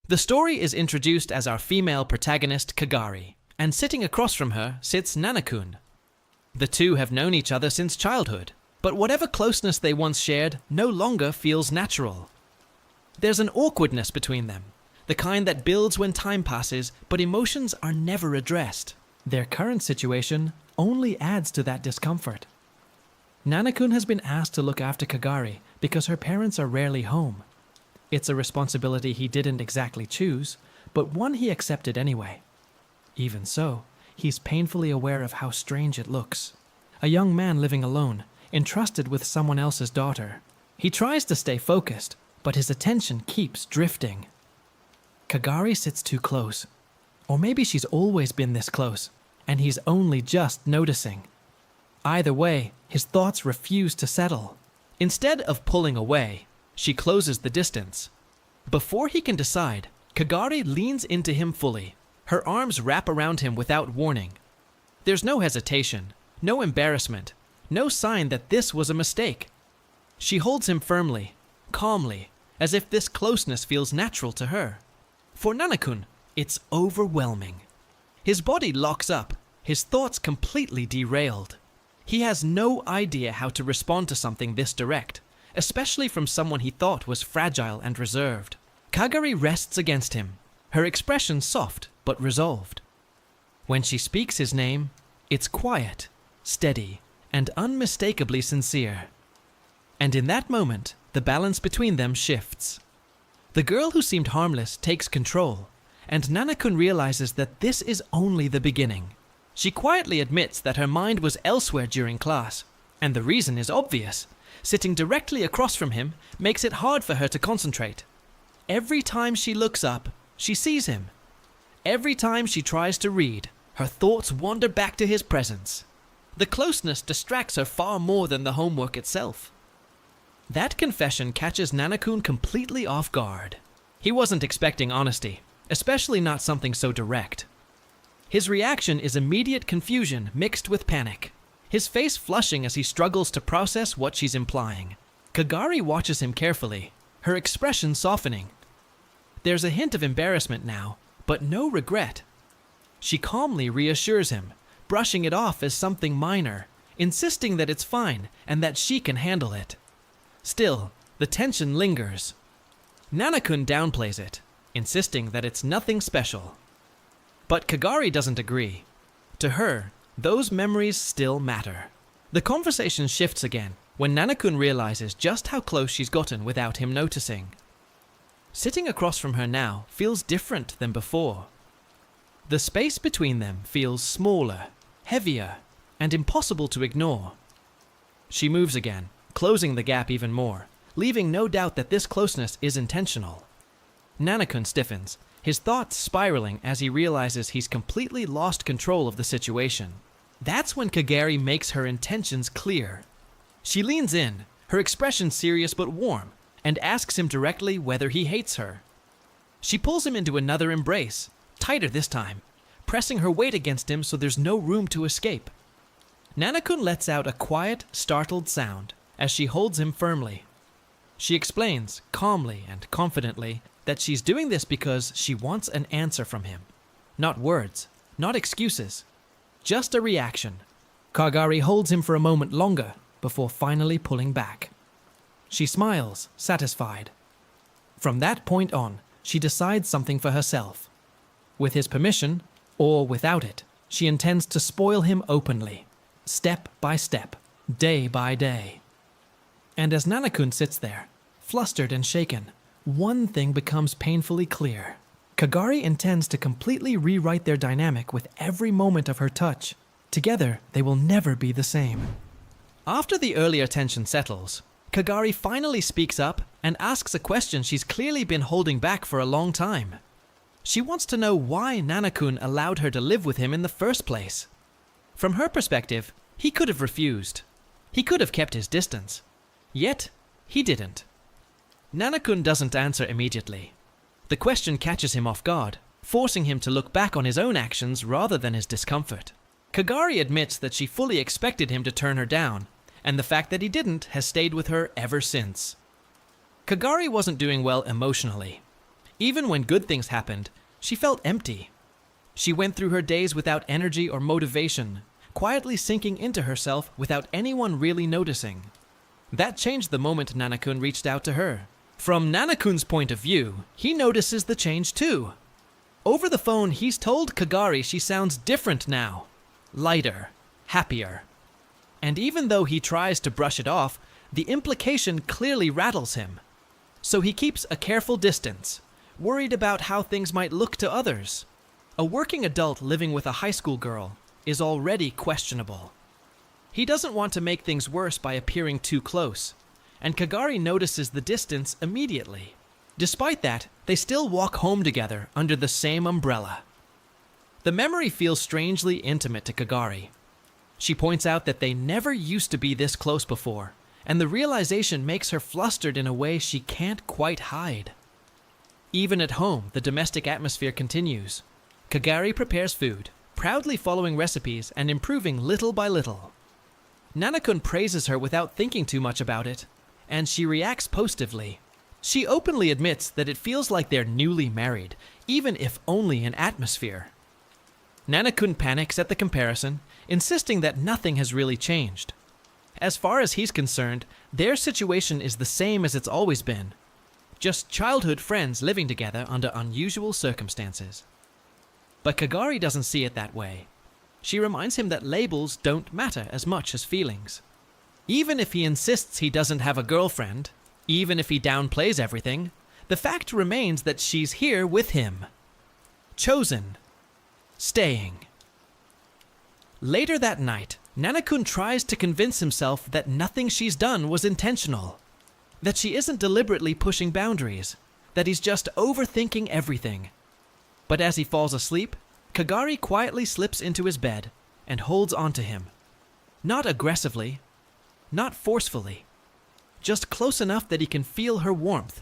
The story is introduced as our female protagonist Kagari, and sitting across from her sits Nana-kun. The two have known each other since childhood, but whatever closeness they once shared no longer feels natural. There's an awkwardness between them, the kind that builds when time passes, but emotions are never addressed. Their current situation only adds to that discomfort. Nana-kun has been asked to look after Kagari because her parents are rarely home. It's a responsibility he didn't exactly choose, but one he accepted anyway. Even so, he's painfully aware of how strange it looks. A young man living alone, entrusted with someone else's daughter. He tries to stay focused, but his attention keeps drifting. Kagari sits too close. Or maybe she's always been this close, and he's only just noticing. Either way, his thoughts refuse to settle. Instead of pulling away, she closes the distance. Before he can decide, Kagari leans into him fully. Her arms wrap around him without warning. There's no hesitation, no embarrassment, no sign that this was a mistake. She holds him firmly, calmly, as if this closeness feels natural to her. For Nana-kun, it's overwhelming. His body locks up, his thoughts completely derailed. He has no idea how to respond to something this direct, especially from someone he thought was fragile and reserved. Kagari rests against him, her expression soft but resolved. When she speaks his name, it's quiet, steady, and unmistakably sincere. And in that moment, the balance between them shifts. The girl who seemed harmless takes control, and Nana-kun realizes that this is only the beginning. She quietly admits that her mind was elsewhere during class, and the reason is obvious. Sitting directly across from him makes it hard for her to concentrate. Every time she looks up, she sees him. Every time she tries to read, her thoughts wander back to his presence. The closeness distracts her far more than the homework itself. That confession catches Nana-kun completely off guard. He wasn't expecting honesty, especially not something so direct. His reaction is immediate confusion mixed with panic, his face flushing as he struggles to process what she's implying. Kagari watches him carefully, her expression softening. There's a hint of embarrassment now, but no regret. She calmly reassures him, brushing it off as something minor, insisting that it's fine and that she can handle it. Still, the tension lingers. Nana-kun downplays it, insisting that it's nothing special. But Kagari doesn't agree. To her, those memories still matter. The conversation shifts again when Nana-kun realizes just how close she's gotten without him noticing. Sitting across from her now feels different than before. The space between them feels smaller, heavier, and impossible to ignore. She moves again, closing the gap even more, leaving no doubt that this closeness is intentional. Nana-kun stiffens, his thoughts spiraling as he realizes he's completely lost control of the situation. That's when Kagari makes her intentions clear. She leans in, her expression serious but warm, and asks him directly whether he hates her. She pulls him into another embrace, tighter this time, pressing her weight against him so there's no room to escape. Nana-kun lets out a quiet, startled sound as she holds him firmly. She explains, calmly and confidently, that she's doing this because she wants an answer from him. Not words, not excuses, just a reaction. Kagari holds him for a moment longer before finally pulling back. She smiles, satisfied. From that point on, she decides something for herself. With his permission, or without it, she intends to spoil him openly, step by step, day by day. And as Nana-kun sits there, flustered and shaken, one thing becomes painfully clear. Kagari intends to completely rewrite their dynamic with every moment of her touch. Together, they will never be the same. After the earlier tension settles, Kagari finally speaks up and asks a question she's clearly been holding back for a long time. She wants to know why Nana-kun allowed her to live with him in the first place. From her perspective, he could have refused. He could have kept his distance. Yet, he didn't. Nana-kun doesn't answer immediately. The question catches him off guard, forcing him to look back on his own actions rather than his discomfort. Kagari admits that she fully expected him to turn her down, and the fact that he didn't has stayed with her ever since. Kagari wasn't doing well emotionally. Even when good things happened, she felt empty. She went through her days without energy or motivation, quietly sinking into herself without anyone really noticing. That changed the moment Nana-kun reached out to her. From Nana-kun's point of view, he notices the change too. Over the phone, he's told Kagari she sounds different now. Lighter, happier. And even though he tries to brush it off, the implication clearly rattles him. So he keeps a careful distance, worried about how things might look to others. A working adult living with a high school girl is already questionable. He doesn't want to make things worse by appearing too close, and Kagari notices the distance immediately. Despite that, they still walk home together under the same umbrella. The memory feels strangely intimate to Kagari. She points out that they never used to be this close before, and the realization makes her flustered in a way she can't quite hide. Even at home, the domestic atmosphere continues. Kagari prepares food, proudly following recipes and improving little by little. Nana-kun praises her without thinking too much about it, and she reacts positively. She openly admits that it feels like they're newly married, even if only in atmosphere. Nana-kun panics at the comparison, insisting that nothing has really changed. As far as he's concerned, their situation is the same as it's always been. Just childhood friends living together under unusual circumstances. But Kagari doesn't see it that way. She reminds him that labels don't matter as much as feelings. Even if he insists he doesn't have a girlfriend, even if he downplays everything, the fact remains that she's here with him. Chosen. Staying. Later that night, Nana-kun tries to convince himself that nothing she's done was intentional. That she isn't deliberately pushing boundaries. That he's just overthinking everything. But as he falls asleep, Kagari quietly slips into his bed and holds onto him. Not aggressively, not forcefully, just close enough that he can feel her warmth.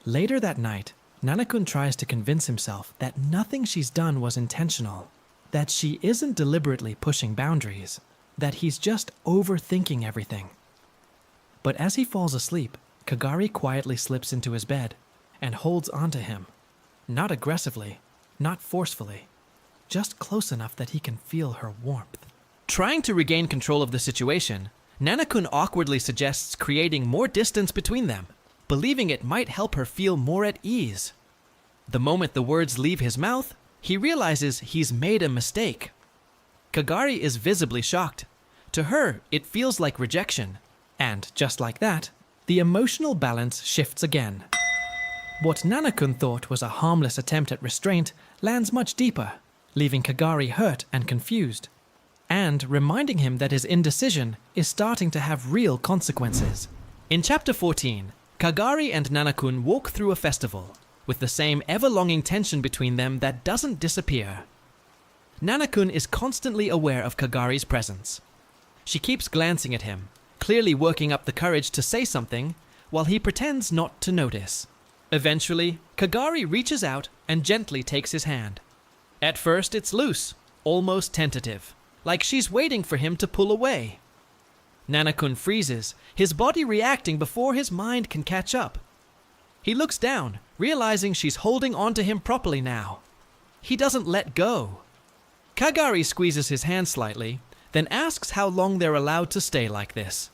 Later that night, Nana-kun tries to convince himself that nothing she's done was intentional, that she isn't deliberately pushing boundaries, that he's just overthinking everything. But as he falls asleep, Kagari quietly slips into his bed and holds onto him, not aggressively, not forcefully, just close enough that he can feel her warmth. Trying to regain control of the situation, Nana-kun awkwardly suggests creating more distance between them, believing it might help her feel more at ease. The moment the words leave his mouth, he realizes he's made a mistake. Kagari is visibly shocked. To her, it feels like rejection. And just like that, the emotional balance shifts again. What Nana-kun thought was a harmless attempt at restraint lands much deeper, leaving Kagari hurt and confused, and reminding him that his indecision is starting to have real consequences. In Chapter 14, Kagari and Nana-kun walk through a festival, with the same ever-longing tension between them that doesn't disappear. Nana-kun is constantly aware of Kagari's presence. She keeps glancing at him, clearly working up the courage to say something, while he pretends not to notice. Eventually, Kagari reaches out and gently takes his hand. At first it's loose, almost tentative, like she's waiting for him to pull away. Nana-kun freezes, his body reacting before his mind can catch up. He looks down, realizing she's holding onto him properly now. He doesn't let go. Kagari squeezes his hand slightly, then asks how long they're allowed to stay like this.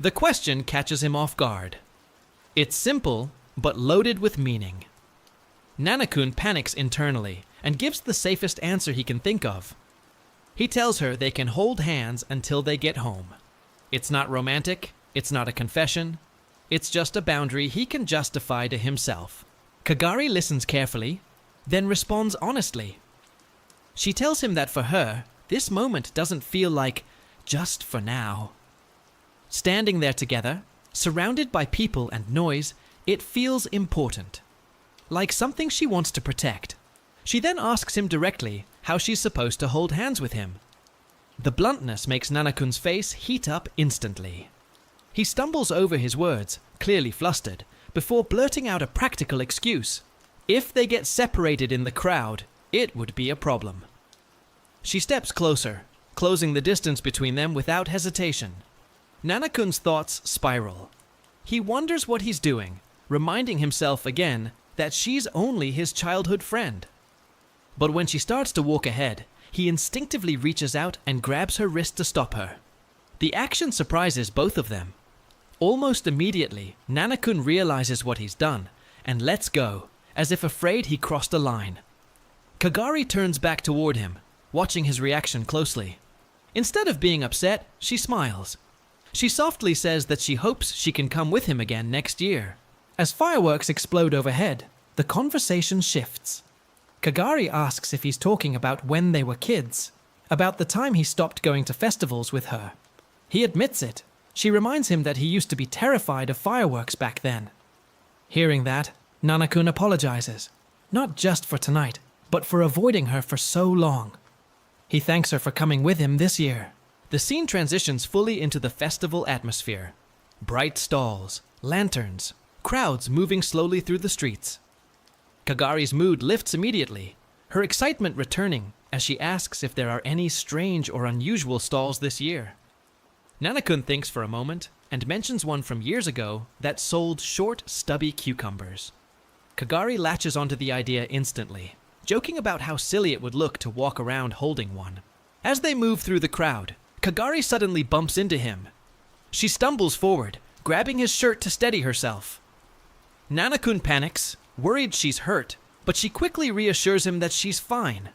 The question catches him off guard. It's simple, but loaded with meaning. Nana-kun panics internally and gives the safest answer he can think of. He tells her they can hold hands until they get home. It's not romantic, it's not a confession, it's just a boundary he can justify to himself. Kagari listens carefully, then responds honestly. She tells him that for her, this moment doesn't feel like just for now. Standing there together, surrounded by people and noise, it feels important. Like something she wants to protect. She then asks him directly how she's supposed to hold hands with him. The bluntness makes Nana-kun's face heat up instantly. He stumbles over his words, clearly flustered, before blurting out a practical excuse. If they get separated in the crowd, it would be a problem. She steps closer, closing the distance between them without hesitation. Nana-kun's thoughts spiral. He wonders what he's doing, reminding himself again that she's only his childhood friend. But when she starts to walk ahead, he instinctively reaches out and grabs her wrist to stop her. The action surprises both of them. Almost immediately, Nana-kun realizes what he's done and lets go, as if afraid he crossed a line. Kagari turns back toward him, watching his reaction closely. Instead of being upset, she smiles. She softly says that she hopes she can come with him again next year. As fireworks explode overhead, the conversation shifts. Kagari asks if he's talking about when they were kids, about the time he stopped going to festivals with her. He admits it. She reminds him that he used to be terrified of fireworks back then. Hearing that, Nana-kun apologizes, not just for tonight, but for avoiding her for so long. He thanks her for coming with him this year. The scene transitions fully into the festival atmosphere. Bright stalls, lanterns, crowds moving slowly through the streets. Kagari's mood lifts immediately, her excitement returning as she asks if there are any strange or unusual stalls this year. Nana-kun thinks for a moment and mentions one from years ago that sold short, stubby cucumbers. Kagari latches onto the idea instantly, joking about how silly it would look to walk around holding one. As they move through the crowd, Kagari suddenly bumps into him. She stumbles forward, grabbing his shirt to steady herself. Nana-kun panics, worried she's hurt, but she quickly reassures him that she's fine.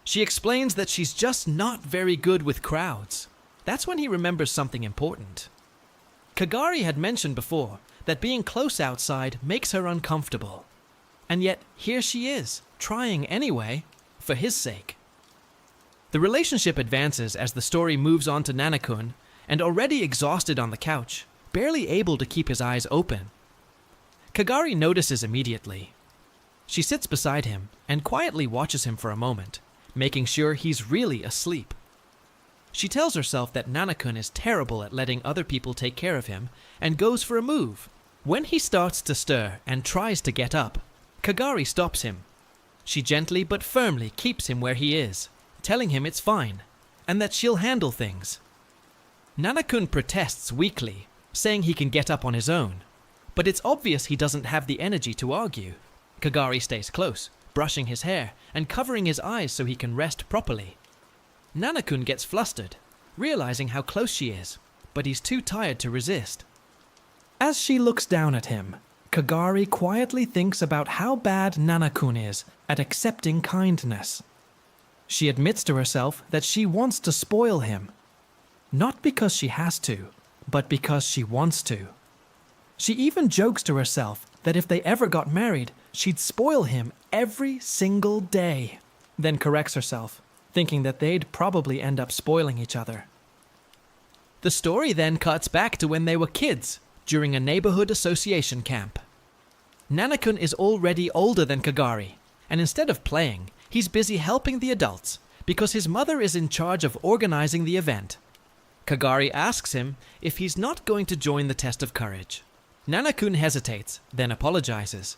She explains that she's just not very good with crowds. That's when he remembers something important. Kagari had mentioned before that being close outside makes her uncomfortable. And yet, here she is, trying anyway, for his sake. The relationship advances as the story moves on to Nana-kun, and already exhausted on the couch, barely able to keep his eyes open. Kagari notices immediately. She sits beside him and quietly watches him for a moment, making sure he's really asleep. She tells herself that Nana-kun is terrible at letting other people take care of him and goes for a move. When he starts to stir and tries to get up, Kagari stops him. She gently but firmly keeps him where he is, telling him it's fine and that she'll handle things. Nana-kun protests weakly, saying he can get up on his own, but it's obvious he doesn't have the energy to argue. Kagari stays close, brushing his hair and covering his eyes so he can rest properly. Nana-kun gets flustered, realizing how close she is, but he's too tired to resist. As she looks down at him, Kagari quietly thinks about how bad Nana-kun is at accepting kindness. She admits to herself that she wants to spoil him, not because she has to, but because she wants to. She even jokes to herself that if they ever got married, she'd spoil him every single day, then corrects herself, thinking that they'd probably end up spoiling each other. The story then cuts back to when they were kids, during a neighborhood association camp. Nana-kun is already older than Kagari, and instead of playing, he's busy helping the adults because his mother is in charge of organizing the event. Kagari asks him if he's not going to join the test of courage. Nana-kun hesitates, then apologizes.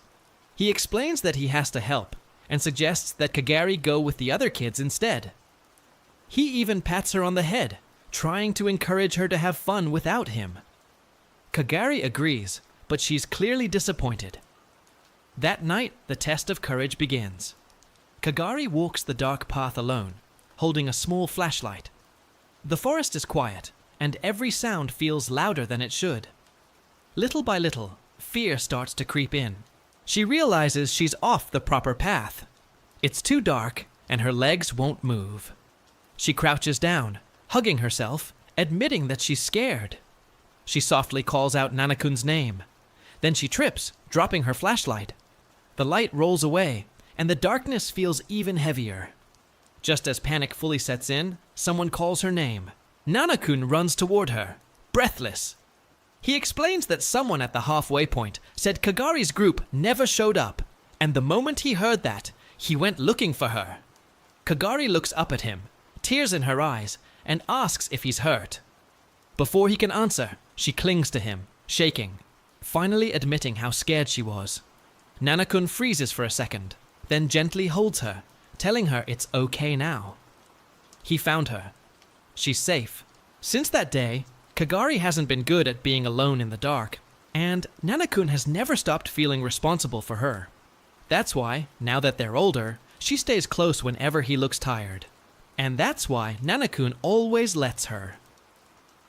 He explains that he has to help, and suggests that Kagari go with the other kids instead. He even pats her on the head, trying to encourage her to have fun without him. Kagari agrees, but she's clearly disappointed. That night, the test of courage begins. Kagari walks the dark path alone, holding a small flashlight. The forest is quiet, and every sound feels louder than it should. Little by little, fear starts to creep in. She realizes she's off the proper path. It's too dark, and her legs won't move. She crouches down, hugging herself, admitting that she's scared. She softly calls out Nana-kun's name. Then she trips, dropping her flashlight. The light rolls away, and the darkness feels even heavier. Just as panic fully sets in, someone calls her name. Nana-kun runs toward her, breathless. He explains that someone at the halfway point said Kagari's group never showed up, and the moment he heard that, he went looking for her. Kagari looks up at him, tears in her eyes, and asks if he's hurt. Before he can answer, she clings to him, shaking, finally admitting how scared she was. Nana-kun freezes for a second, then gently holds her, telling her it's okay now. He found her. She's safe. Since that day, Kagari hasn't been good at being alone in the dark, and Nana-kun has never stopped feeling responsible for her. That's why, now that they're older, she stays close whenever he looks tired. And that's why Nanakun always lets her.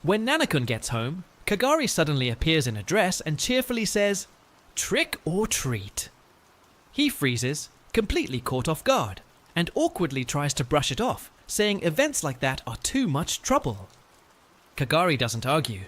When Nanakun gets home, Kagari suddenly appears in a dress and cheerfully says, "Trick or treat." He freezes, completely caught off guard, and awkwardly tries to brush it off, saying events like that are too much trouble. Kagari doesn't argue.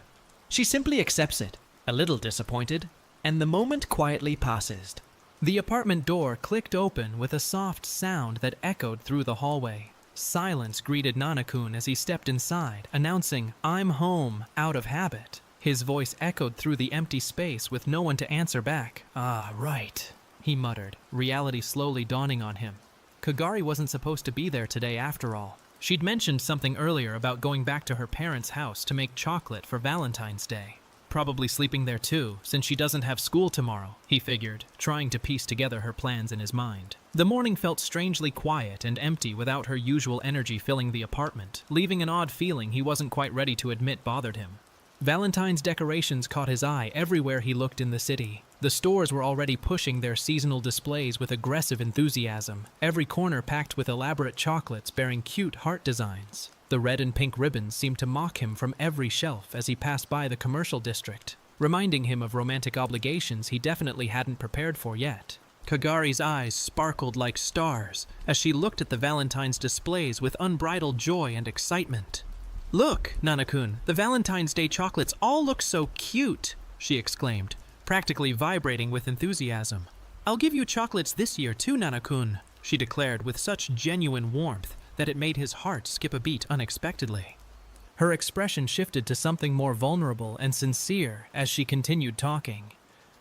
She simply accepts it, a little disappointed, and the moment quietly passes. The apartment door clicked open with a soft sound that echoed through the hallway. Silence greeted Nanakun as he stepped inside, announcing, "I'm home," out of habit. His voice echoed through the empty space with no one to answer back. "Ah, right," he muttered, reality slowly dawning on him. Kagari wasn't supposed to be there today after all. She'd mentioned something earlier about going back to her parents' house to make chocolate for Valentine's Day. Probably sleeping there too, since she doesn't have school tomorrow, he figured, trying to piece together her plans in his mind. The morning felt strangely quiet and empty without her usual energy filling the apartment, leaving an odd feeling he wasn't quite ready to admit bothered him. Valentine's decorations caught his eye everywhere he looked in the city. The stores were already pushing their seasonal displays with aggressive enthusiasm, every corner packed with elaborate chocolates bearing cute heart designs. The red and pink ribbons seemed to mock him from every shelf as he passed by the commercial district, reminding him of romantic obligations he definitely hadn't prepared for yet. Kagari's eyes sparkled like stars as she looked at the Valentine's displays with unbridled joy and excitement. "Look, Nanakun, the Valentine's Day chocolates all look so cute," she exclaimed, practically vibrating with enthusiasm. "I'll give you chocolates this year too, Nanakun," she declared with such genuine warmth that it made his heart skip a beat unexpectedly. Her expression shifted to something more vulnerable and sincere as she continued talking.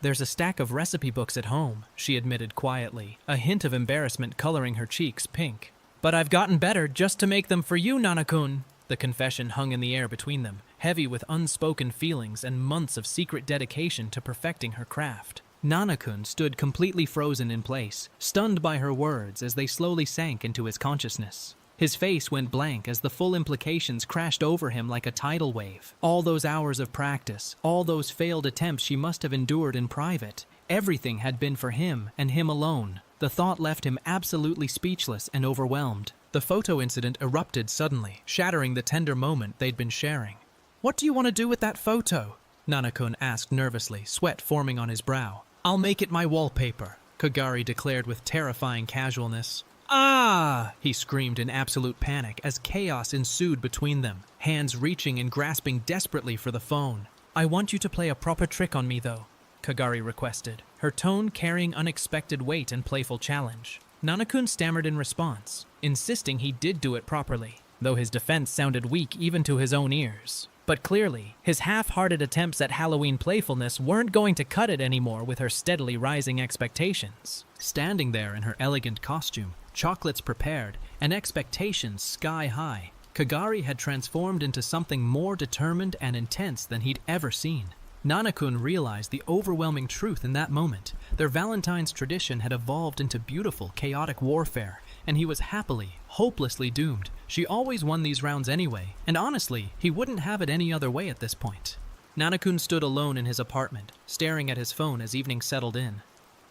"There's a stack of recipe books at home," she admitted quietly, a hint of embarrassment coloring her cheeks pink. "But I've gotten better just to make them for you, Nanakun." The confession hung in the air between them, heavy with unspoken feelings and months of secret dedication to perfecting her craft. Nanakun stood completely frozen in place, stunned by her words as they slowly sank into his consciousness. His face went blank as the full implications crashed over him like a tidal wave. All those hours of practice, all those failed attempts she must have endured in private, everything had been for him and him alone. The thought left him absolutely speechless and overwhelmed. The photo incident erupted suddenly, shattering the tender moment they'd been sharing. "What do you want to do with that photo?" Nanakun asked nervously, sweat forming on his brow. "I'll make it my wallpaper," Kagari declared with terrifying casualness. "Ah!" he screamed in absolute panic as chaos ensued between them, hands reaching and grasping desperately for the phone. "I want you to play a proper trick on me, though," Kagari requested, her tone carrying unexpected weight and playful challenge. Nanakun stammered in response, insisting he did do it properly, though his defense sounded weak even to his own ears. But clearly, his half-hearted attempts at Halloween playfulness weren't going to cut it anymore with her steadily rising expectations. Standing there in her elegant costume, chocolates prepared, and expectations sky-high, Kagari had transformed into something more determined and intense than he'd ever seen. Nanakun realized the overwhelming truth in that moment. Their Valentine's tradition had evolved into beautiful, chaotic warfare, and he was happily, hopelessly doomed. She always won these rounds anyway, and honestly, he wouldn't have it any other way at this point. Nanakun stood alone in his apartment, staring at his phone as evening settled in.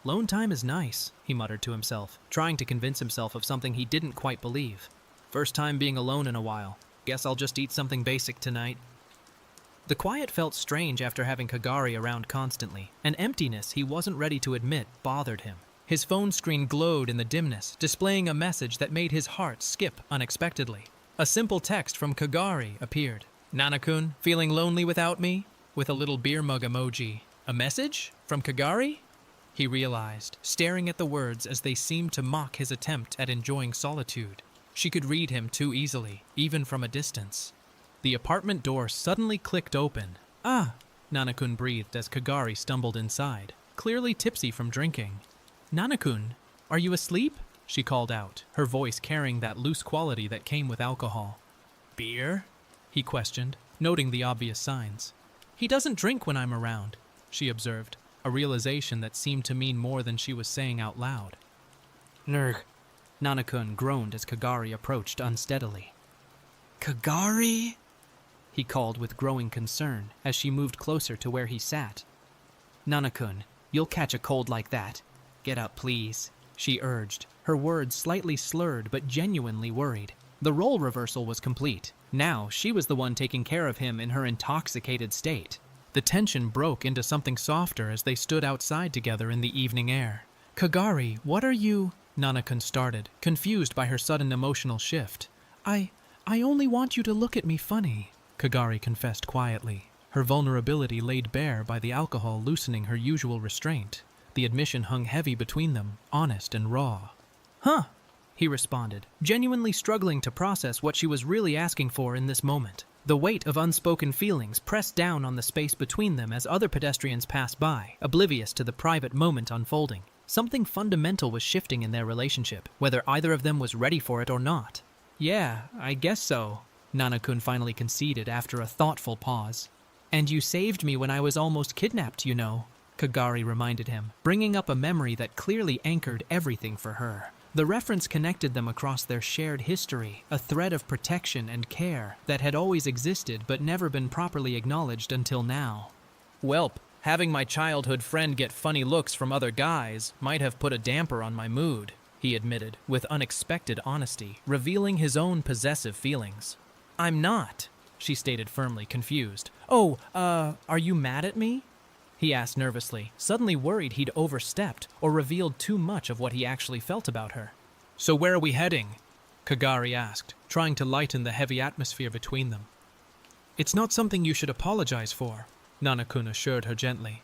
"Lone time is nice," he muttered to himself, trying to convince himself of something he didn't quite believe. "First time being alone in a while. Guess I'll just eat something basic tonight." The quiet felt strange after having Kagari around constantly. An emptiness he wasn't ready to admit bothered him. His phone screen glowed in the dimness, displaying a message that made his heart skip unexpectedly. A simple text from Kagari appeared. "Nanakun, feeling lonely without me?" With a little beer mug emoji. A message? From Kagari? He realized, staring at the words as they seemed to mock his attempt at enjoying solitude. She could read him too easily, even from a distance. The apartment door suddenly clicked open. "Ah!" Nanakun breathed as Kagari stumbled inside, clearly tipsy from drinking. "Nanakun, are you asleep?" she called out, her voice carrying that loose quality that came with alcohol. "Beer?" he questioned, noting the obvious signs. "He doesn't drink when I'm around," she observed, a realization that seemed to mean more than she was saying out loud. "Nurg," Nanakun groaned as Kagari approached unsteadily. "Kagari?" he called with growing concern as she moved closer to where he sat. "Nanakun, you'll catch a cold like that. Get up, please, she urged, her words slightly slurred but genuinely worried. The role reversal was complete. Now she was the one taking care of him in her intoxicated state. The tension broke into something softer as they stood outside together in the evening air. Kagari, what are you? Nanakun started, confused by her sudden emotional shift. I only want you to look at me funny, Kagari confessed quietly, her vulnerability laid bare by the alcohol loosening her usual restraint. The admission hung heavy between them, honest and raw. Huh, he responded, genuinely struggling to process what she was really asking for in this moment. The weight of unspoken feelings pressed down on the space between them as other pedestrians passed by, oblivious to the private moment unfolding. Something fundamental was shifting in their relationship, whether either of them was ready for it or not. Yeah, I guess so, Nanakun finally conceded after a thoughtful pause. And you saved me when I was almost kidnapped, you know, Kagari reminded him, bringing up a memory that clearly anchored everything for her. The reference connected them across their shared history, a thread of protection and care that had always existed but never been properly acknowledged until now. Welp, having my childhood friend get funny looks from other guys might have put a damper on my mood, he admitted, with unexpected honesty, revealing his own possessive feelings. I'm not, she stated firmly, confused. Oh, are you mad at me? He asked nervously, suddenly worried he'd overstepped or revealed too much of what he actually felt about her. So where are we heading? Kagari asked, trying to lighten the heavy atmosphere between them. It's not something you should apologize for, Nanakun assured her gently.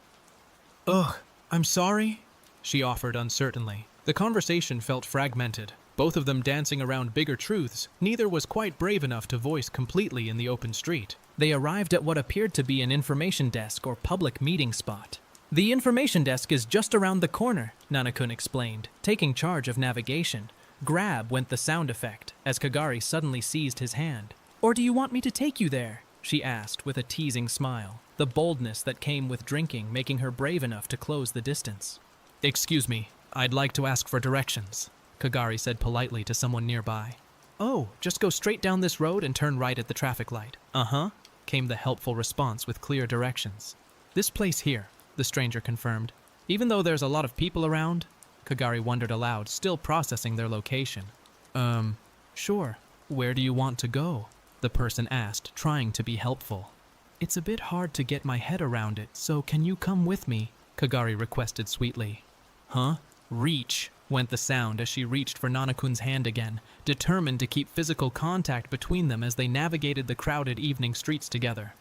Ugh, I'm sorry, she offered uncertainly. The conversation felt fragmented, both of them dancing around bigger truths. Neither was quite brave enough to voice completely in the open street. They arrived at what appeared to be an information desk or public meeting spot. The information desk is just around the corner, Nanakun explained, taking charge of navigation. Grab went the sound effect, as Kagari suddenly seized his hand. Or do you want me to take you there? She asked with a teasing smile, the boldness that came with drinking making her brave enough to close the distance. Excuse me, I'd like to ask for directions, Kagari said politely to someone nearby. Oh, just go straight down this road and turn right at the traffic light. Uh-huh, came the helpful response with clear directions. This place here, the stranger confirmed. Even though there's a lot of people around, Kagari wondered aloud, still processing their location. Sure. Where do you want to go? The person asked, trying to be helpful. It's a bit hard to get my head around it, so can you come with me? Kagari requested sweetly. Huh? Reach, went the sound as she reached for Nanakun's hand again, determined to keep physical contact between them as they navigated the crowded evening streets together.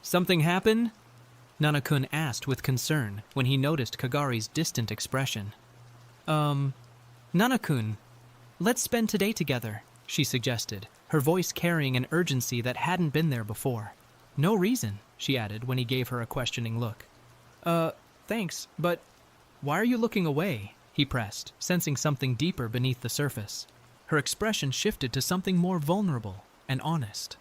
Something happened? Nanakun asked with concern when he noticed Kagari's distant expression. Nanakun, let's spend today together, she suggested, her voice carrying an urgency that hadn't been there before. No reason, she added when he gave her a questioning look. Thanks, but why are you looking away? He pressed, sensing something deeper beneath the surface. Her expression shifted to something more vulnerable and honest.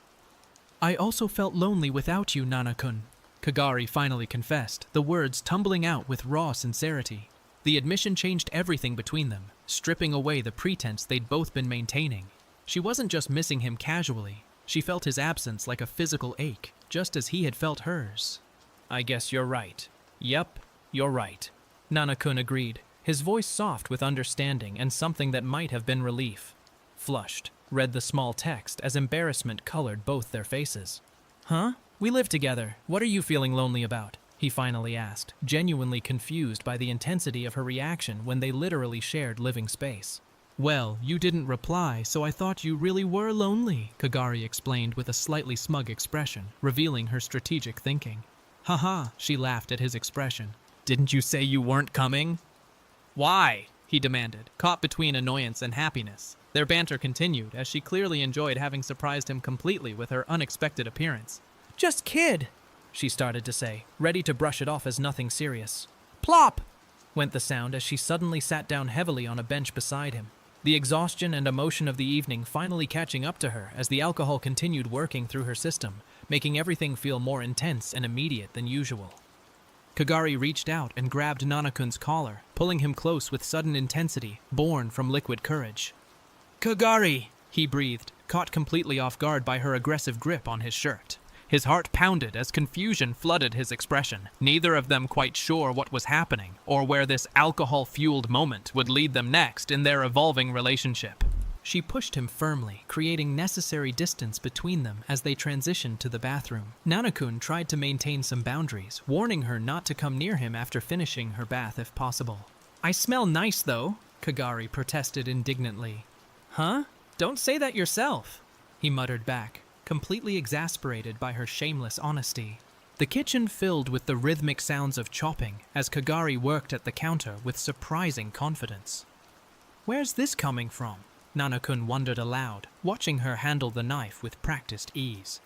I also felt lonely without you, Nanakun, Kagari finally confessed, the words tumbling out with raw sincerity. The admission changed everything between them, stripping away the pretense they'd both been maintaining. She wasn't just missing him casually. She felt his absence like a physical ache, just as he had felt hers. I guess you're right. Yep, you're right, Nanakun agreed, his voice soft with understanding and something that might have been relief. Flushed, read the small text as embarrassment colored both their faces. Huh? We live together. What are you feeling lonely about? He finally asked, genuinely confused by the intensity of her reaction when they literally shared living space. Well, you didn't reply, so I thought you really were lonely, Kagari explained with a slightly smug expression, revealing her strategic thinking. Haha, she laughed at his expression. Didn't you say you weren't coming? Why? He demanded, caught between annoyance and happiness. Their banter continued, as she clearly enjoyed having surprised him completely with her unexpected appearance. Just kid, she started to say, ready to brush it off as nothing serious. Plop! Went the sound as she suddenly sat down heavily on a bench beside him. The exhaustion and emotion of the evening finally catching up to her as the alcohol continued working through her system, making everything feel more intense and immediate than usual. Kagari reached out and grabbed Nanakun's collar, pulling him close with sudden intensity, born from liquid courage. Kagari, he breathed, caught completely off guard by her aggressive grip on his shirt. His heart pounded as confusion flooded his expression, neither of them quite sure what was happening or where this alcohol-fueled moment would lead them next in their evolving relationship. She pushed him firmly, creating necessary distance between them as they transitioned to the bathroom. Nanakun tried to maintain some boundaries, warning her not to come near him after finishing her bath if possible. "I smell nice, though," Kagari protested indignantly. "Huh? Don't say that yourself," he muttered back, completely exasperated by her shameless honesty. The kitchen filled with the rhythmic sounds of chopping as Kagari worked at the counter with surprising confidence. "Where's this coming from?" Nanakun wondered aloud, watching her handle the knife with practiced ease.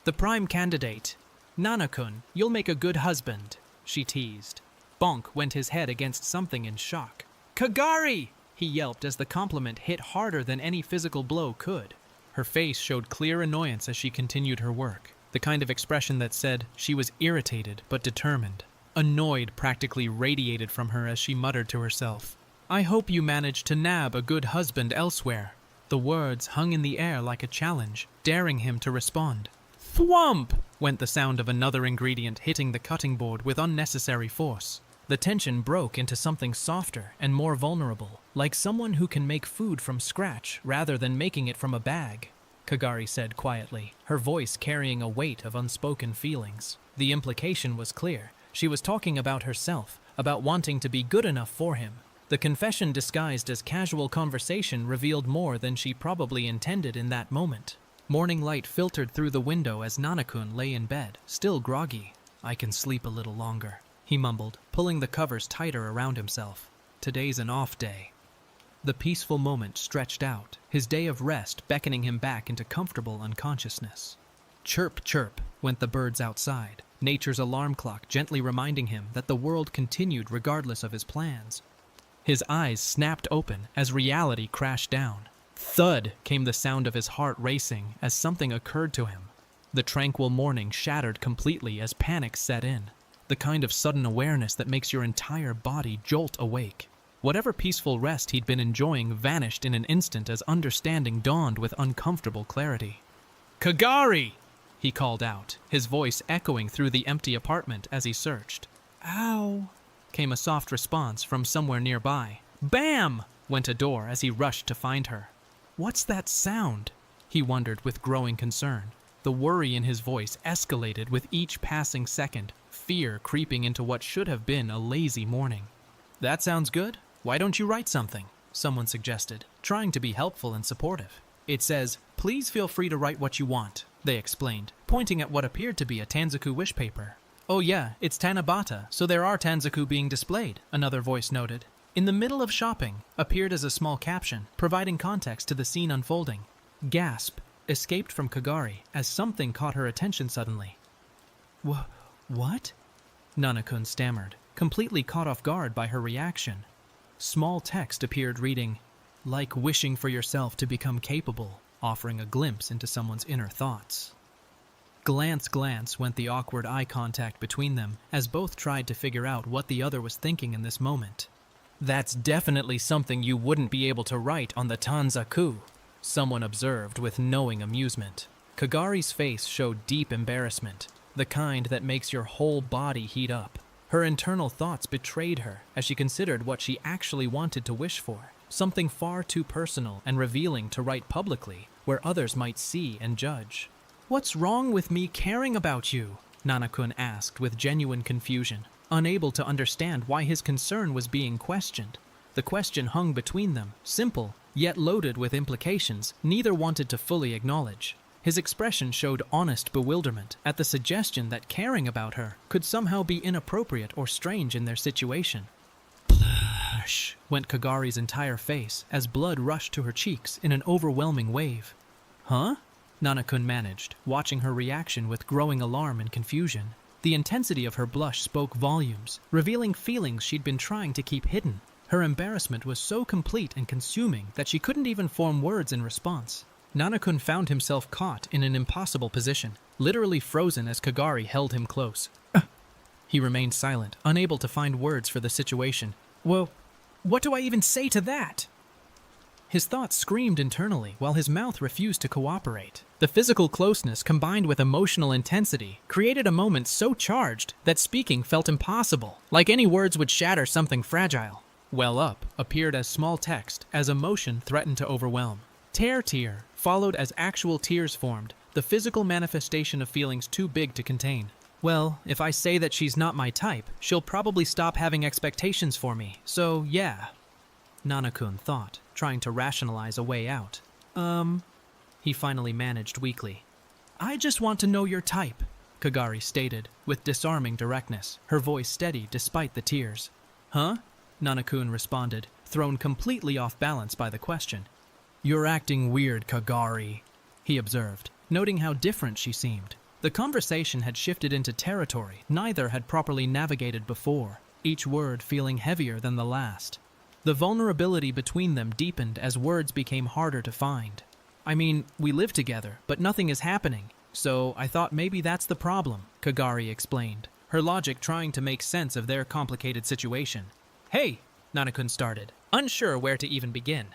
"The prime candidate. Nanakun, you'll make a good husband," she teased. Bonk went his head against something in shock. "Kagari!" he yelped as the compliment hit harder than any physical blow could. Her face showed clear annoyance as she continued her work, the kind of expression that said she was irritated but determined. Annoyed practically radiated from her as she muttered to herself, "I hope you manage to nab a good husband elsewhere." The words hung in the air like a challenge, daring him to respond. Thwump! Went the sound of another ingredient hitting the cutting board with unnecessary force. The tension broke into something softer and more vulnerable, like someone who can make food from scratch rather than making it from a bag, Kagari said quietly, her voice carrying a weight of unspoken feelings. The implication was clear. She was talking about herself, about wanting to be good enough for him. The confession disguised as casual conversation revealed more than she probably intended in that moment. Morning light filtered through the window as Nanakun lay in bed, still groggy. "I can sleep a little longer," he mumbled, pulling the covers tighter around himself. "Today's an off day." The peaceful moment stretched out, his day of rest beckoning him back into comfortable unconsciousness. Chirp, chirp, went the birds outside, nature's alarm clock gently reminding him that the world continued regardless of his plans. His eyes snapped open as reality crashed down. Thud came the sound of his heart racing as something occurred to him. The tranquil morning shattered completely as panic set in, the kind of sudden awareness that makes your entire body jolt awake. Whatever peaceful rest he'd been enjoying vanished in an instant as understanding dawned with uncomfortable clarity. "Kagari!" he called out, his voice echoing through the empty apartment as he searched. "Ow!" came a soft response from somewhere nearby. "Bam!" went a door as he rushed to find her. "What's that sound?" he wondered with growing concern. The worry in his voice escalated with each passing second, fear creeping into what should have been a lazy morning. "That sounds good. Why don't you write something?" someone suggested, trying to be helpful and supportive. "It says, 'Please feel free to write what you want,'" they explained, pointing at what appeared to be a Tanzaku wish paper. "Oh yeah, it's Tanabata, so there are Tanzaku being displayed," another voice noted. "In the middle of shopping," appeared as a small caption, providing context to the scene unfolding. Gasp escaped from Kagari as something caught her attention suddenly. What? Nanakun stammered, completely caught off guard by her reaction. Small text appeared reading, "Like wishing for yourself to become capable," offering a glimpse into someone's inner thoughts. Glance went the awkward eye contact between them as both tried to figure out what the other was thinking in this moment. "That's definitely something you wouldn't be able to write on the Tanzaku," someone observed with knowing amusement. Kagari's face showed deep embarrassment, the kind that makes your whole body heat up. Her internal thoughts betrayed her as she considered what she actually wanted to wish for, something far too personal and revealing to write publicly, where others might see and judge. "What's wrong with me caring about you?" Nanakun asked with genuine confusion, unable to understand why his concern was being questioned. The question hung between them, simple, yet loaded with implications neither wanted to fully acknowledge. His expression showed honest bewilderment at the suggestion that caring about her could somehow be inappropriate or strange in their situation. Blush went Kagari's entire face as blood rushed to her cheeks in an overwhelming wave. "Huh?" Nanakun managed, watching her reaction with growing alarm and confusion. The intensity of her blush spoke volumes, revealing feelings she'd been trying to keep hidden. Her embarrassment was so complete and consuming that she couldn't even form words in response. Nanakun found himself caught in an impossible position, literally frozen as Kagari held him close. He remained silent, unable to find words for the situation. "Well, what do I even say to that?" His thoughts screamed internally while his mouth refused to cooperate. The physical closeness combined with emotional intensity created a moment so charged that speaking felt impossible, like any words would shatter something fragile. Well Up appeared as small text as emotion threatened to overwhelm. Tear followed as actual tears formed, the physical manifestation of feelings too big to contain. Well, if I say that she's not my type, she'll probably stop having expectations for me, so yeah. Nanakun thought, trying to rationalize a way out. He finally managed weakly. I just want to know your type, Kagari stated, with disarming directness, her voice steady despite the tears. Huh? Nanakun responded, thrown completely off balance by the question. You're acting weird, Kagari, he observed, noting how different she seemed. The conversation had shifted into territory neither had properly navigated before, each word feeling heavier than the last. The vulnerability between them deepened as words became harder to find. I mean, we live together, but nothing is happening, so I thought maybe that's the problem, Kagari explained, her logic trying to make sense of their complicated situation. Hey, Nanakun started, unsure where to even begin.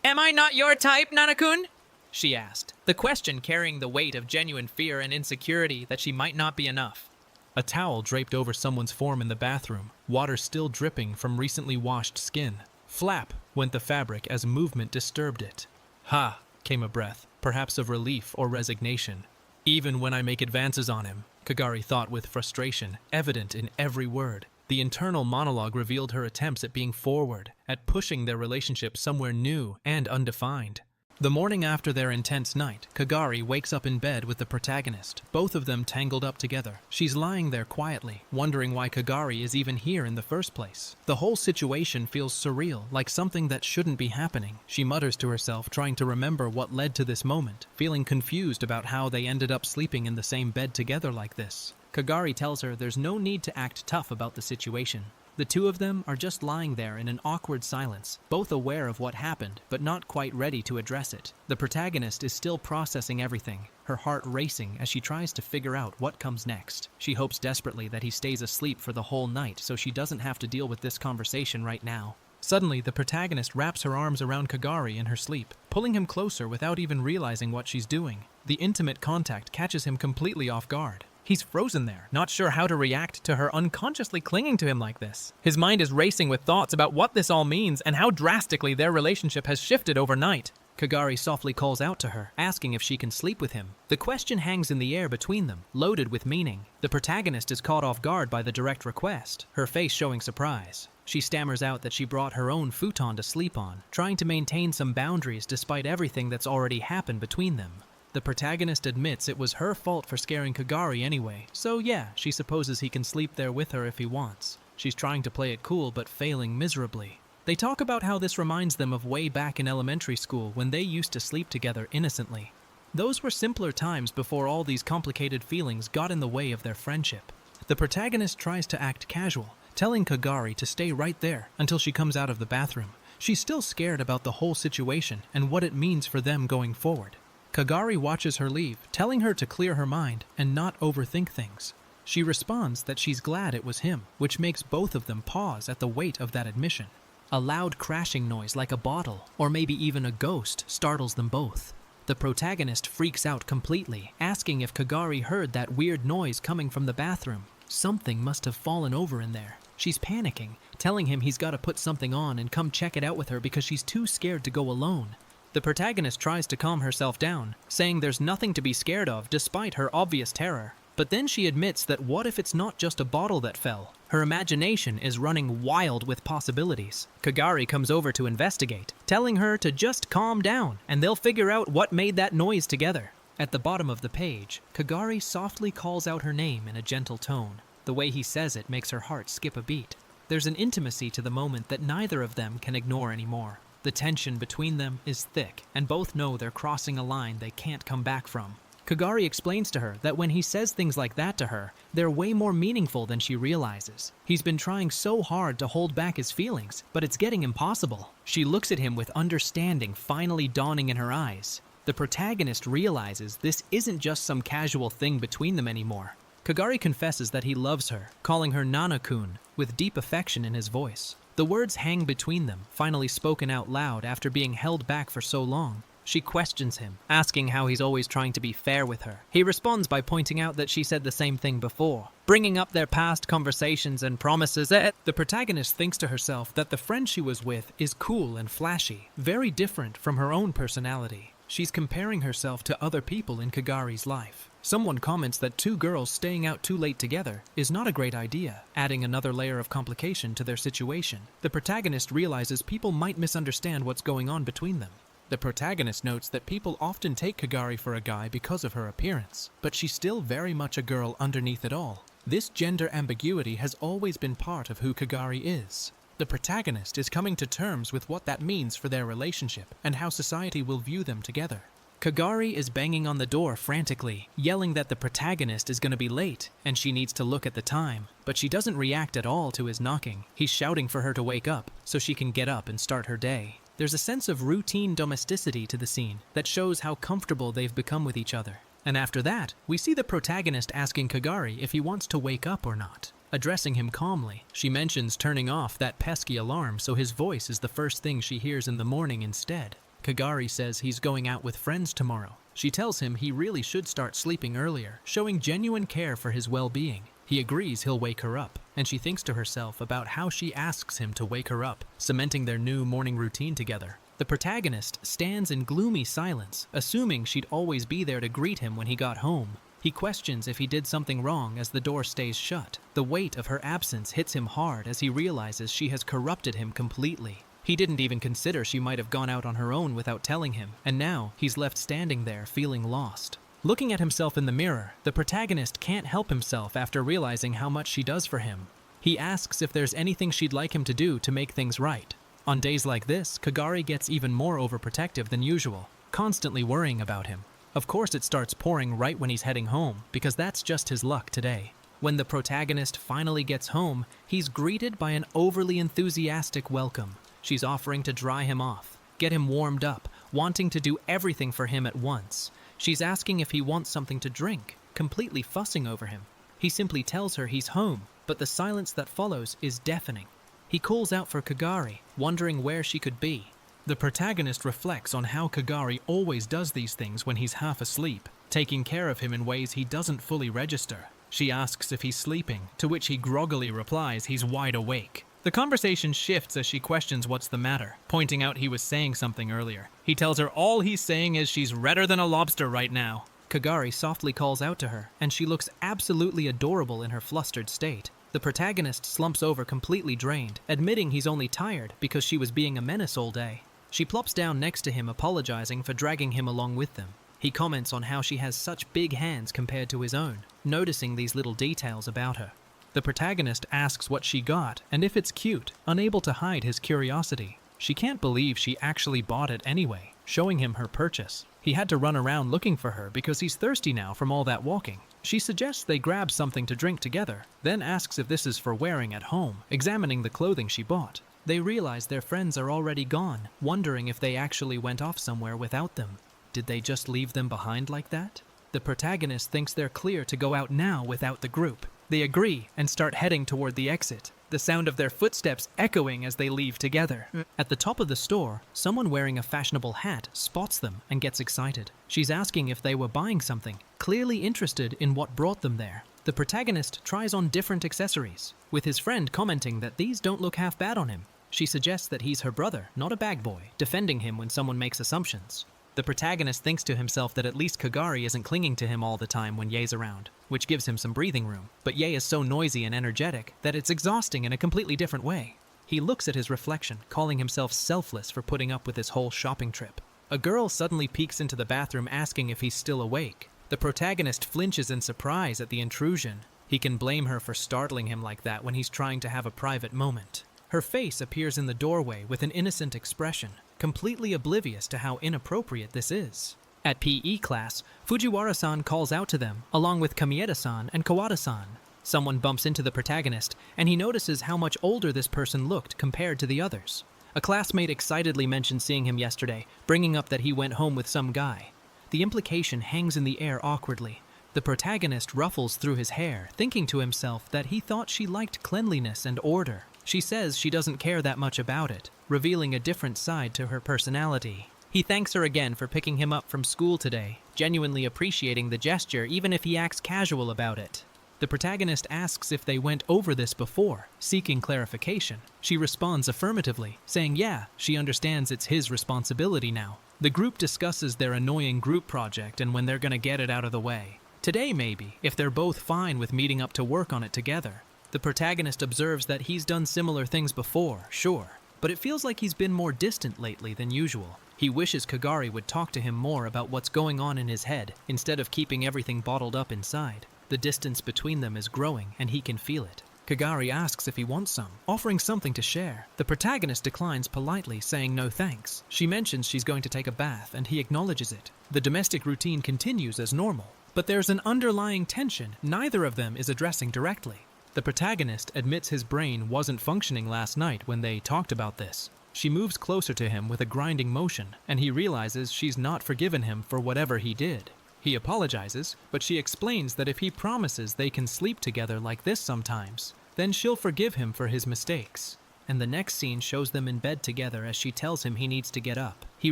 Am I not your type, Nanakun? She asked, the question carrying the weight of genuine fear and insecurity that she might not be enough. A towel draped over someone's form in the bathroom, water still dripping from recently washed skin. Flap went the fabric as movement disturbed it. Ha, came a breath, perhaps of relief or resignation. Even when I make advances on him, Kagari thought with frustration, evident in every word. The internal monologue revealed her attempts at being forward, at pushing their relationship somewhere new and undefined. The morning after their intense night, Kagari wakes up in bed with the protagonist, both of them tangled up together. She's lying there quietly, wondering why Kagari is even here in the first place. The whole situation feels surreal, like something that shouldn't be happening. She mutters to herself, trying to remember what led to this moment, feeling confused about how they ended up sleeping in the same bed together like this. Kagari tells her there's no need to act tough about the situation. The two of them are just lying there in an awkward silence, both aware of what happened, but not quite ready to address it. The protagonist is still processing everything, her heart racing as she tries to figure out what comes next. She hopes desperately that he stays asleep for the whole night so she doesn't have to deal with this conversation right now. Suddenly, the protagonist wraps her arms around Kagari in her sleep, pulling him closer without even realizing what she's doing. The intimate contact catches him completely off guard. He's frozen there, not sure how to react to her unconsciously clinging to him like this. His mind is racing with thoughts about what this all means and how drastically their relationship has shifted overnight. Kagari softly calls out to her, asking if she can sleep with him. The question hangs in the air between them, loaded with meaning. The protagonist is caught off guard by the direct request, her face showing surprise. She stammers out that she brought her own futon to sleep on, trying to maintain some boundaries despite everything that's already happened between them. The protagonist admits it was her fault for scaring Kagari anyway, so yeah, she supposes he can sleep there with her if he wants. She's trying to play it cool but failing miserably. They talk about how this reminds them of way back in elementary school when they used to sleep together innocently. Those were simpler times before all these complicated feelings got in the way of their friendship. The protagonist tries to act casual, telling Kagari to stay right there until she comes out of the bathroom. She's still scared about the whole situation and what it means for them going forward. Kagari watches her leave, telling her to clear her mind and not overthink things. She responds that she's glad it was him, which makes both of them pause at the weight of that admission. A loud crashing noise like a bottle, or maybe even a ghost, startles them both. The protagonist freaks out completely, asking if Kagari heard that weird noise coming from the bathroom. Something must have fallen over in there. She's panicking, telling him he's got to put something on and come check it out with her because she's too scared to go alone. The protagonist tries to calm herself down, saying there's nothing to be scared of despite her obvious terror. But then she admits that what if it's not just a bottle that fell? Her imagination is running wild with possibilities. Kagari comes over to investigate, telling her to just calm down and they'll figure out what made that noise together. At the bottom of the page, Kagari softly calls out her name in a gentle tone. The way he says it makes her heart skip a beat. There's an intimacy to the moment that neither of them can ignore anymore. The tension between them is thick, and both know they're crossing a line they can't come back from. Kagari explains to her that when he says things like that to her, they're way more meaningful than she realizes. He's been trying so hard to hold back his feelings, but it's getting impossible. She looks at him with understanding finally dawning in her eyes. The protagonist realizes this isn't just some casual thing between them anymore. Kagari confesses that he loves her, calling her Nana-kun, with deep affection in his voice. The words hang between them, finally spoken out loud after being held back for so long. She questions him, asking how he's always trying to be fair with her. He responds by pointing out that she said the same thing before, bringing up their past conversations and promises. The protagonist thinks to herself that the friend she was with is cool and flashy, very different from her own personality. She's comparing herself to other people in Kagari's life. Someone comments that two girls staying out too late together is not a great idea, adding another layer of complication to their situation. The protagonist realizes people might misunderstand what's going on between them. The protagonist notes that people often take Kagari for a guy because of her appearance, but she's still very much a girl underneath it all. This gender ambiguity has always been part of who Kagari is. The protagonist is coming to terms with what that means for their relationship and how society will view them together. Kagari is banging on the door frantically, yelling that the protagonist is going to be late and she needs to look at the time, but she doesn't react at all to his knocking. He's shouting for her to wake up so she can get up and start her day. There's a sense of routine domesticity to the scene that shows how comfortable they've become with each other. And after that, we see the protagonist asking Kagari if he wants to wake up or not. Addressing him calmly, she mentions turning off that pesky alarm so his voice is the first thing she hears in the morning instead. Kagari says he's going out with friends tomorrow. She tells him he really should start sleeping earlier, showing genuine care for his well-being. He agrees he'll wake her up, and she thinks to herself about how she asks him to wake her up, cementing their new morning routine together. The protagonist stands in gloomy silence, assuming she'd always be there to greet him when he got home. He questions if he did something wrong as the door stays shut. The weight of her absence hits him hard as he realizes she has corrupted him completely. He didn't even consider she might have gone out on her own without telling him, and now he's left standing there feeling lost. Looking at himself in the mirror, the protagonist can't help himself after realizing how much she does for him. He asks if there's anything she'd like him to do to make things right. On days like this, Kagari gets even more overprotective than usual, constantly worrying about him. Of course it starts pouring right when he's heading home, because that's just his luck today. When the protagonist finally gets home, he's greeted by an overly enthusiastic welcome. She's offering to dry him off, get him warmed up, wanting to do everything for him at once. She's asking if he wants something to drink, completely fussing over him. He simply tells her he's home, but the silence that follows is deafening. He calls out for Kagari, wondering where she could be. The protagonist reflects on how Kagari always does these things when he's half asleep, taking care of him in ways he doesn't fully register. She asks if he's sleeping, to which he groggily replies he's wide awake. The conversation shifts as she questions what's the matter, pointing out he was saying something earlier. He tells her all he's saying is she's redder than a lobster right now. Kagari softly calls out to her, and she looks absolutely adorable in her flustered state. The protagonist slumps over completely drained, admitting he's only tired because she was being a menace all day. She plops down next to him, apologizing for dragging him along with them. He comments on how she has such big hands compared to his own, noticing these little details about her. The protagonist asks what she got and if it's cute, unable to hide his curiosity. She can't believe she actually bought it anyway, showing him her purchase. He had to run around looking for her because he's thirsty now from all that walking. She suggests they grab something to drink together, then asks if this is for wearing at home, examining the clothing she bought. They realize their friends are already gone, wondering if they actually went off somewhere without them. Did they just leave them behind like that? The protagonist thinks they're clear to go out now without the group. They agree and start heading toward the exit, the sound of their footsteps echoing as they leave together. At the top of the store, someone wearing a fashionable hat spots them and gets excited. She's asking if they were buying something, clearly interested in what brought them there. The protagonist tries on different accessories, with his friend commenting that these don't look half bad on him. She suggests that he's her brother, not a bag boy, defending him when someone makes assumptions. The protagonist thinks to himself that at least Kagari isn't clinging to him all the time when Ye's around, which gives him some breathing room. But Ye is so noisy and energetic that it's exhausting in a completely different way. He looks at his reflection, calling himself selfless for putting up with his whole shopping trip. A girl suddenly peeks into the bathroom asking if he's still awake. The protagonist flinches in surprise at the intrusion. He can blame her for startling him like that when he's trying to have a private moment. Her face appears in the doorway with an innocent expression, completely oblivious to how inappropriate this is. At PE class, Fujiwara-san calls out to them, along with Kamieda-san and Kawada-san. Someone bumps into the protagonist, and he notices how much older this person looked compared to the others. A classmate excitedly mentioned seeing him yesterday, bringing up that he went home with some guy. The implication hangs in the air awkwardly. The protagonist ruffles through his hair, thinking to himself that he thought she liked cleanliness and order. She says she doesn't care that much about it, revealing a different side to her personality. He thanks her again for picking him up from school today, genuinely appreciating the gesture even if he acts casual about it. The protagonist asks if they went over this before, seeking clarification. She responds affirmatively, saying yeah, she understands it's his responsibility now. The group discusses their annoying group project and when they're gonna get it out of the way. Today maybe, if they're both fine with meeting up to work on it together. The protagonist observes that he's done similar things before, sure, but it feels like he's been more distant lately than usual. He wishes Kagari would talk to him more about what's going on in his head, instead of keeping everything bottled up inside. The distance between them is growing, and he can feel it. Kagari asks if he wants some, offering something to share. The protagonist declines politely, saying no thanks. She mentions she's going to take a bath, and he acknowledges it. The domestic routine continues as normal, but there's an underlying tension neither of them is addressing directly. The protagonist admits his brain wasn't functioning last night when they talked about this. She moves closer to him with a grinding motion, and he realizes she's not forgiven him for whatever he did. He apologizes, but she explains that if he promises they can sleep together like this sometimes, then she'll forgive him for his mistakes. And the next scene shows them in bed together as she tells him he needs to get up. He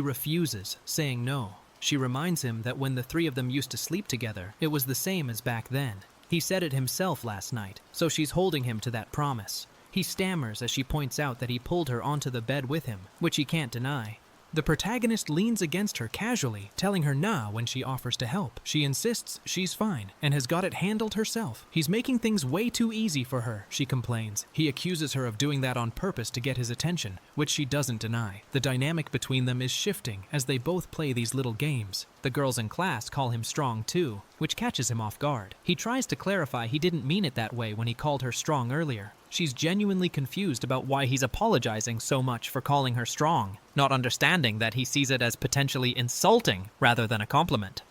refuses, saying no. She reminds him that when the three of them used to sleep together, it was the same as back then. He said it himself last night, so she's holding him to that promise. He stammers as she points out that he pulled her onto the bed with him, which he can't deny. The protagonist leans against her casually, telling her nah when she offers to help. She insists she's fine and has got it handled herself. He's making things way too easy for her, she complains. He accuses her of doing that on purpose to get his attention, which she doesn't deny. The dynamic between them is shifting as they both play these little games. The girls in class call him strong too, which catches him off guard. He tries to clarify he didn't mean it that way when he called her strong earlier. She's genuinely confused about why he's apologizing so much for calling her strong, not understanding that he sees it as potentially insulting rather than a compliment.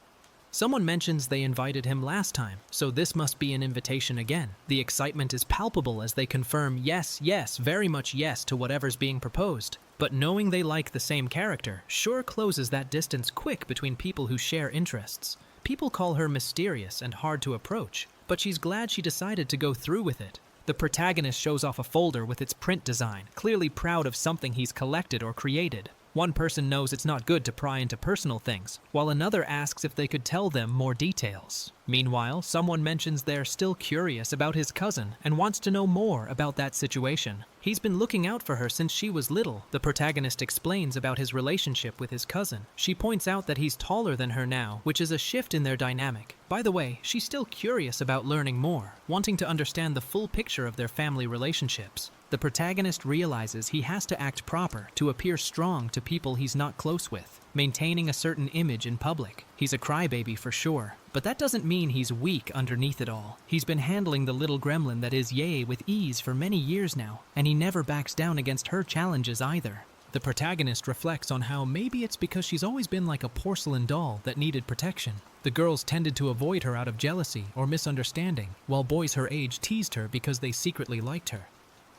Someone mentions they invited him last time, so this must be an invitation again. The excitement is palpable as they confirm yes, yes, very much yes to whatever's being proposed. But knowing they like the same character sure closes that distance quick between people who share interests. People call her mysterious and hard to approach, but she's glad she decided to go through with it. The protagonist shows off a folder with its print design, clearly proud of something he's collected or created. One person knows it's not good to pry into personal things, while another asks if they could tell them more details. Meanwhile, someone mentions they're still curious about his cousin and wants to know more about that situation. He's been looking out for her since she was little. The protagonist explains about his relationship with his cousin. She points out that he's taller than her now, which is a shift in their dynamic. By the way, she's still curious about learning more, wanting to understand the full picture of their family relationships. The protagonist realizes he has to act proper to appear strong to people he's not close with, maintaining a certain image in public. He's a crybaby for sure, but that doesn't mean he's weak underneath it all. He's been handling the little gremlin that is Yae with ease for many years now, and he never backs down against her challenges either. The protagonist reflects on how maybe it's because she's always been like a porcelain doll that needed protection. The girls tended to avoid her out of jealousy or misunderstanding, while boys her age teased her because they secretly liked her.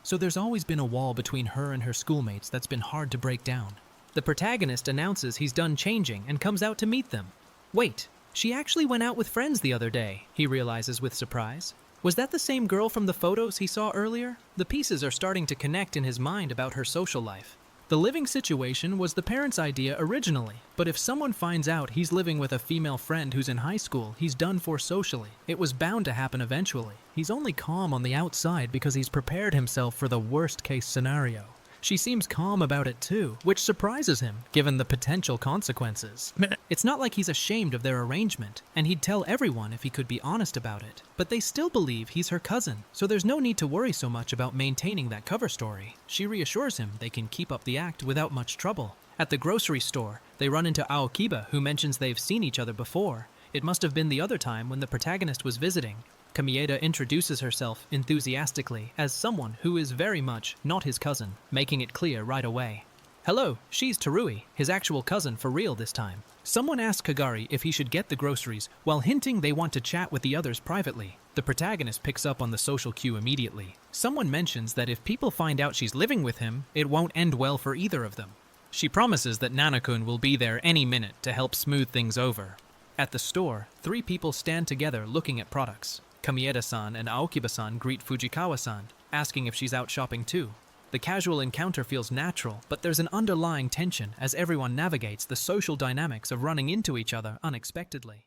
So there's always been a wall between her and her schoolmates that's been hard to break down. The protagonist announces he's done changing and comes out to meet them. Wait, she actually went out with friends the other day, he realizes with surprise. Was that the same girl from the photos he saw earlier? The pieces are starting to connect in his mind about her social life. The living situation was the parents' idea originally, but if someone finds out he's living with a female friend who's in high school, he's done for socially. It was bound to happen eventually. He's only calm on the outside because he's prepared himself for the worst-case scenario. She seems calm about it too, which surprises him, given the potential consequences. It's not like he's ashamed of their arrangement, and he'd tell everyone if he could be honest about it. But they still believe he's her cousin, so there's no need to worry so much about maintaining that cover story. She reassures him they can keep up the act without much trouble. At the grocery store, they run into Aokiba, who mentions they've seen each other before. It must have been the other time when the protagonist was visiting. Kamieda introduces herself enthusiastically as someone who is very much not his cousin, making it clear right away. Hello, she's Terui, his actual cousin for real this time. Someone asks Kagari if he should get the groceries, while hinting they want to chat with the others privately. The protagonist picks up on the social cue immediately. Someone mentions that if people find out she's living with him, it won't end well for either of them. She promises that Nana-kun will be there any minute to help smooth things over. At the store, 3 people stand together looking at products. Kamieda-san and Aokiba-san greet Fujikawa-san, asking if she's out shopping too. The casual encounter feels natural, but there's an underlying tension as everyone navigates the social dynamics of running into each other unexpectedly.